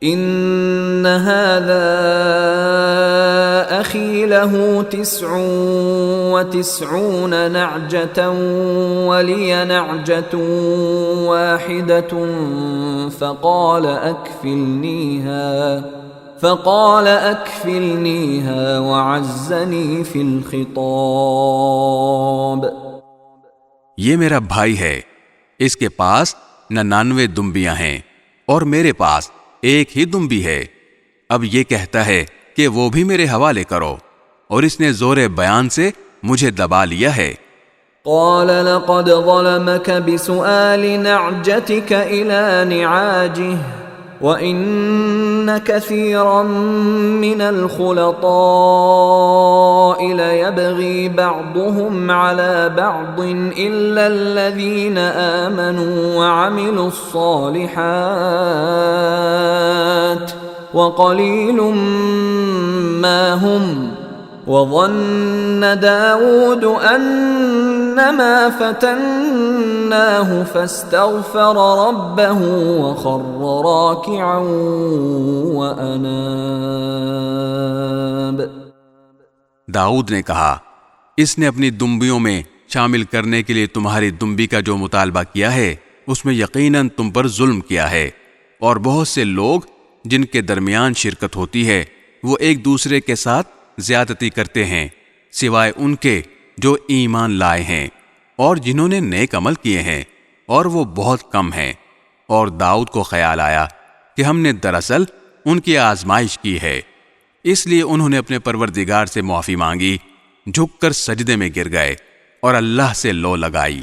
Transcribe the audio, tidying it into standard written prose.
ان هذا اخي له 99 نعجة ولي نعجة واحدة فقال اكفلنيها وعزني في الخطاب. یہ میرا بھائی ہے، اس کے پاس 99 دمبیاں ہیں اور میرے پاس ایک ہی دمبی ہے. اب یہ کہتا ہے کہ وہ بھی میرے حوالے کرو، اور اس نے زور بیان سے مجھے دبا لیا ہے. قال لقد ظلمك بسؤال نعجتك إلى نعاجه وإن كثيرا من الخلطاء ليبغي بعضهم على بعض إلا الذين آمنوا وعملوا الصالحات وقليل ما هم. وظن داود أنما فتناه فاستغفر ربه وخر راكعا وأناب. داؤد نے کہا، اس نے اپنی دمبیوں میں شامل کرنے کے لیے تمہاری دمبی کا جو مطالبہ کیا ہے اس میں یقیناً تم پر ظلم کیا ہے، اور بہت سے لوگ جن کے درمیان شرکت ہوتی ہے وہ ایک دوسرے کے ساتھ زیادتی کرتے ہیں سوائے ان کے جو ایمان لائے ہیں اور جنہوں نے نیک عمل کیے ہیں، اور وہ بہت کم ہیں. اور داؤد کو خیال آیا کہ ہم نے دراصل ان کی آزمائش کی ہے، اس لیے انہوں نے اپنے پروردگار سے معافی مانگی، جھک کر سجدے میں گر گئے اور اللہ سے لو لگائی.